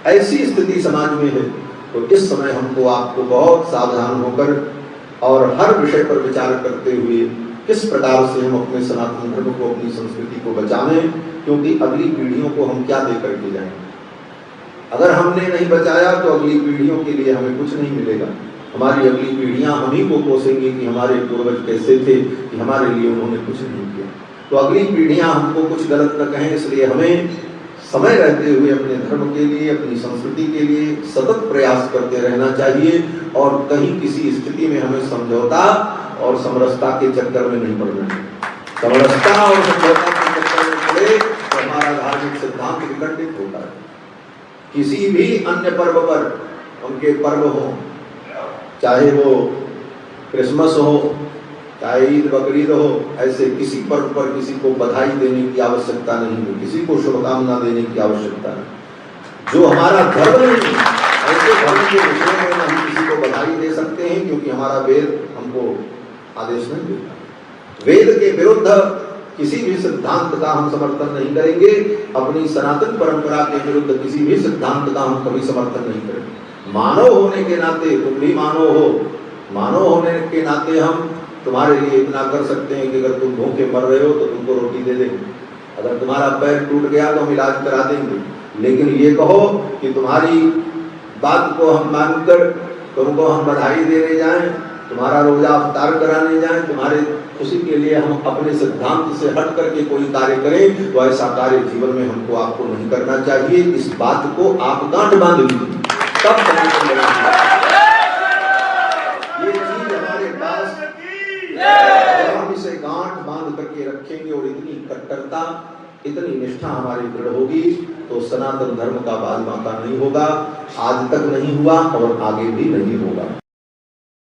ऐसी स्थिति समाज में है, तो इस समय हमको आपको बहुत सावधान होकर और हर विषय पर विचार करते हुए किस प्रकार से हम अपने सनातन धर्म को, अपनी संस्कृति को बचावें, क्योंकि अगली पीढ़ियों को हम क्या दे करके जाएंगे। अगर हमने नहीं बचाया तो अगली पीढ़ियों के लिए हमें कुछ नहीं मिलेगा। हमारी अगली पीढ़ियां हम ही को कोसेंगी कि हमारे पूर्वज कैसे थे, कि हमारे लिए उन्होंने कुछ नहीं किया। तो अगली पीढ़ियां हमको कुछ गलत न कहें, इसलिए हमें समय रहते हुए अपने धर्म के लिए, अपनी संस्कृति के लिए सतत प्रयास करते रहना चाहिए और कहीं किसी स्थिति में हमें समझौता और समरसता के चक्कर में नहीं पड़ना चाहिए। समरसता और समझौता के चक्कर में पड़े तो हमारा धार्मिक सिद्धांत विखंडित होता है। किसी भी अन्य पर्व पर, उनके पर्व हो, चाहे वो क्रिसमस हो, चाहे ईद बकरीद हो, ऐसे किसी पर्व पर किसी को बधाई देने की आवश्यकता नहीं है, किसी को शुभकामना देने की आवश्यकता नहीं। जो हमारा धर्म नहीं, ऐसे धर्म के विषय में हम किसी को बधाई दे सकते हैं, क्योंकि हमारा वेद हमको आदेश नहीं देता। वेद के विरुद्ध किसी भी सिद्धांत का हम समर्थन नहीं करेंगे। अपनी सनातन परंपरा के विरुद्ध किसी भी सिद्धांत का हम कभी समर्थन नहीं करेंगे। मानव होने के नाते, तुम भी मानव हो, मानव होने के नाते हम तुम्हारे लिए इतना कर सकते हैं कि अगर तुम भूखे मर रहे हो तो तुमको रोटी दे देंगे, अगर तुम्हारा पैर टूट गया तो हम इलाज करा देंगे। लेकिन ये कहो कि तुम्हारी बात को हम मानकर तुमको हम बधाई देने जाएं, तुम्हारा रोजा अफ्तार कराने जाएं, तुम्हारे खुशी के लिए हम अपने सिद्धांत से हट करके कोई कार्य करें, तो ऐसा कार्य जीवन में हमको आपको नहीं करना चाहिए। इस बात को आप गांठ बांध लीजिए, तब ये चीज हमारे पास हम इसे गांठ बांध करके रखेंगे और इतनी कट्टरता, इतनी निष्ठा हमारी दृढ़ होगी तो सनातन धर्म का बाल बांका नहीं होगा। आज तक नहीं हुआ और आगे भी नहीं होगा।